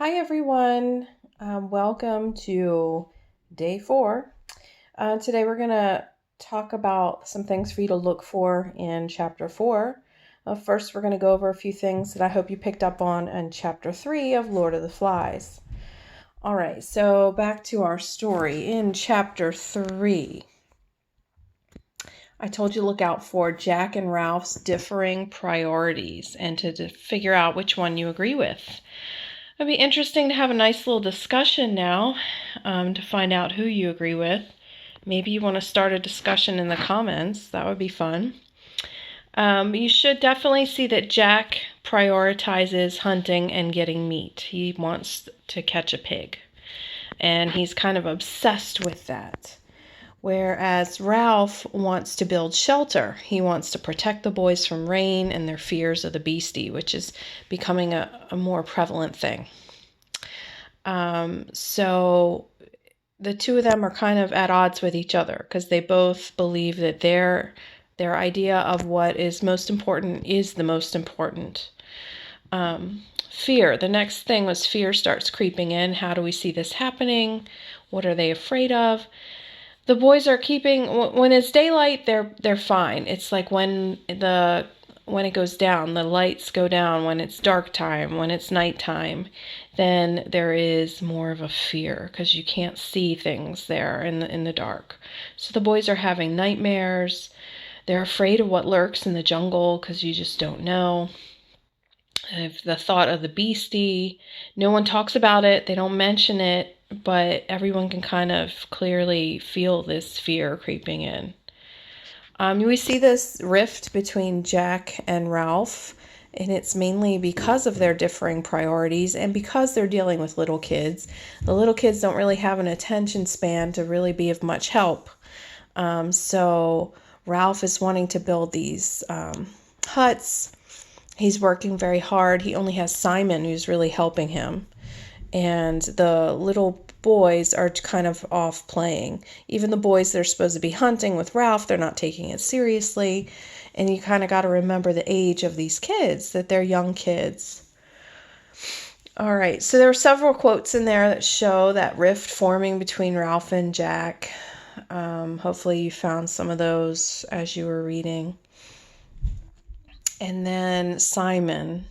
Hi everyone, welcome to day 4. Today we're going to talk about some things for you to look for in chapter 4. First, we're going to go over a few things that I hope you picked up on in chapter 3 of Lord of the Flies. All right, so back to our story. In chapter 3, I told you to look out for Jack and Ralph's differing priorities and to figure out which one you agree with. It'd be interesting to have a nice little discussion now to find out who you agree with. Maybe you want to start a discussion in the comments. That would be fun. You should definitely see that Jack prioritizes hunting and getting meat. He wants to catch a pig, and he's kind of obsessed with that. Whereas Ralph wants to build shelter. He wants to protect the boys from rain and their fears of the beastie, which is becoming a more prevalent thing. So the two of them are kind of at odds with each other because they both believe that their idea of what is most important is the most important. Fear. The next thing was fear starts creeping in. How do we see this happening? What are they afraid of? The boys are when it's daylight, they're fine. It's like when it goes down, the lights go down, when it's dark time, when it's nighttime, then there is more of a fear because you can't see things there in the dark. So the boys are having nightmares. They're afraid of what lurks in the jungle because you just don't know. If the thought of the beastie, no one talks about it, they don't mention it, but everyone can kind of clearly feel this fear creeping in. We see this rift between Jack and Ralph, and it's mainly because of their differing priorities and because they're dealing with little kids. The little kids don't really have an attention span to really be of much help. So Ralph is wanting to build these huts. He's working very hard. He only has Simon who's really helping him. And the little boys are kind of off playing. Even the boys that are supposed to be hunting with Ralph, they're not taking it seriously. And you kind of got to remember the age of these kids, that they're young kids. All right, so there are several quotes in there that show that rift forming between Ralph and Jack. Hopefully you found some of those as you were reading. And then Simon.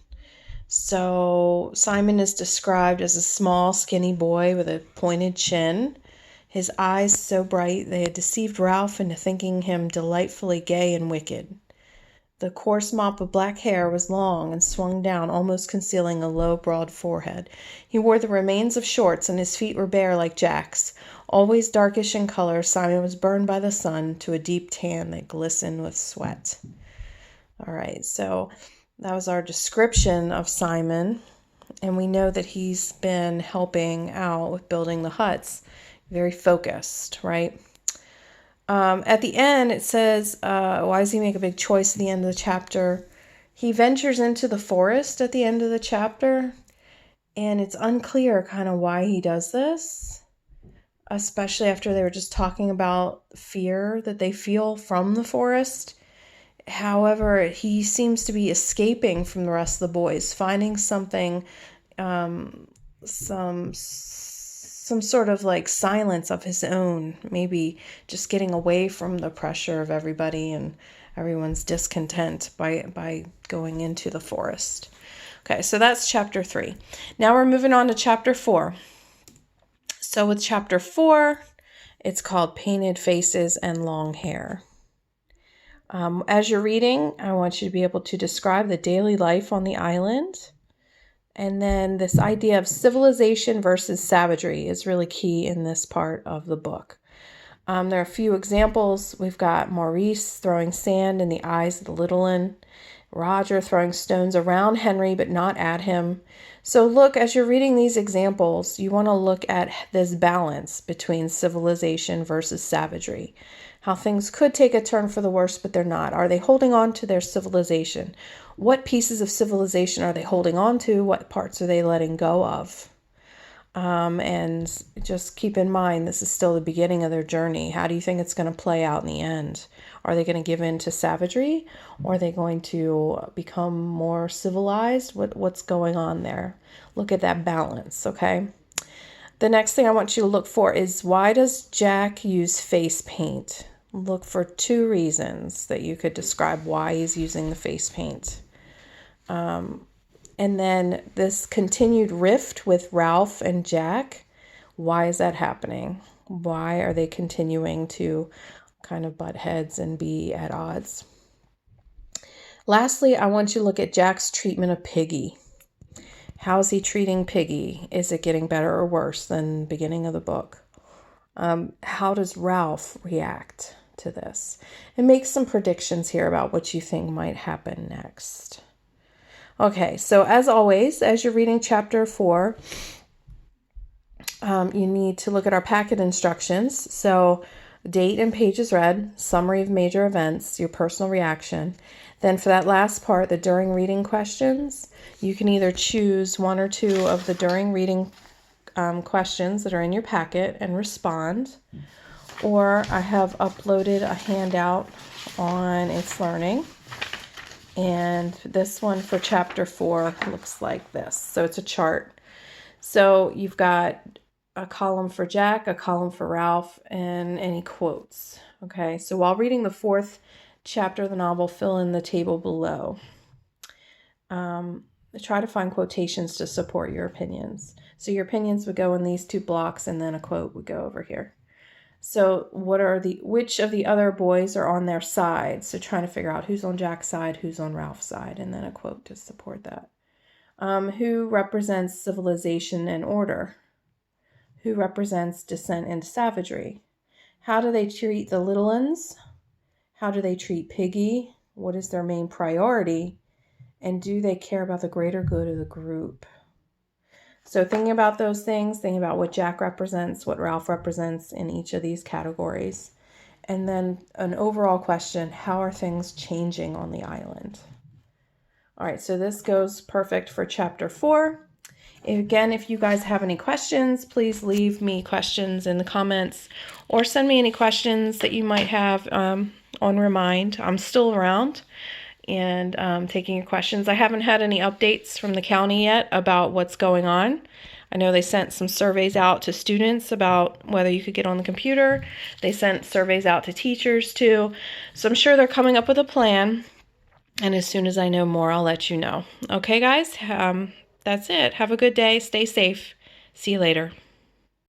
So Simon is described as a small, skinny boy with a pointed chin. His eyes so bright they had deceived Ralph into thinking him delightfully gay and wicked. The coarse mop of black hair was long and swung down, almost concealing a low, broad forehead. He wore the remains of shorts, and his feet were bare like Jack's. Always darkish in color, Simon was burned by the sun to a deep tan that glistened with sweat. All right, so that was our description of Simon, and we know that he's been helping out with building the huts. Very focused, right? At the end, it says, why does he make a big choice at the end of the chapter? He ventures into the forest at the end of the chapter, and it's unclear kind of why he does this, especially after they were just talking about fear that they feel from the forest. However, he seems to be escaping from the rest of the boys, finding something, some sort of like silence of his own, maybe just getting away from the pressure of everybody and everyone's discontent by going into the forest. Okay, so that's chapter 3. Now we're moving on to chapter 4. So with chapter 4, it's called Painted Faces and Long Hair. As you're reading, I want you to be able to describe the daily life on the island. And then this idea of civilization versus savagery is really key in this part of the book. There are a few examples. We've got Maurice throwing sand in the eyes of the little one. Roger throwing stones around Henry but not at him. So look, as you're reading these examples, you want to look at this balance between civilization versus savagery. How things could take a turn for the worse, but they're not. Are they holding on to their civilization? What pieces of civilization are they holding on to? What parts are they letting go of? And just keep in mind, this is still the beginning of their journey. How do you think it's going to play out in the end? Are they going to give in to savagery, or are they going to become more civilized? What's going on there? Look at that balance, okay? The next thing I want you to look for is, why does Jack use face paint? Look for 2 reasons that you could describe why he's using the face paint. And then this continued rift with Ralph and Jack, why is that happening? Why are they continuing to kind of butt heads and be at odds? Lastly, I want you to look at Jack's treatment of Piggy. How's he treating Piggy? Is it getting better or worse than the beginning of the book? How does Ralph react to this? And make some predictions here about what you think might happen next. Okay, so as always, as you're reading chapter 4, you need to look at our packet instructions. So date and pages read, summary of major events, your personal reaction. Then for that last part, the during reading questions, you can either choose 1 or 2 of the during reading questions that are in your packet and respond. Or I have uploaded a handout on It's Learning. And this one for chapter 4 looks like this. So it's a chart. So you've got a column for Jack, a column for Ralph, and any quotes. Okay, so while reading the 4th chapter of the novel, fill in the table below. Try to find quotations to support your opinions. So your opinions would go in these 2 blocks, and then a quote would go over here. So which of the other boys are on their side? So trying to figure out who's on Jack's side, who's on Ralph's side, and then a quote to support that. Who represents civilization and order? Who represents dissent and savagery? How do they treat the little ones? How do they treat Piggy? What is their main priority? And do they care about the greater good of the group? So thinking about those things, thinking about what Jack represents, what Ralph represents in each of these categories. And then an overall question, how are things changing on the island? All right, so this goes perfect for chapter 4. Again, if you guys have any questions, please leave me questions in the comments or send me any questions that you might have on Remind. I'm still around and taking your questions. I haven't had any updates from the county yet about what's going on. I know they sent some surveys out to students about whether you could get on the computer. They sent surveys out to teachers too. So I'm sure they're coming up with a plan. And as soon as I know more, I'll let you know. Okay, guys, that's it. Have a good day. Stay safe. See you later.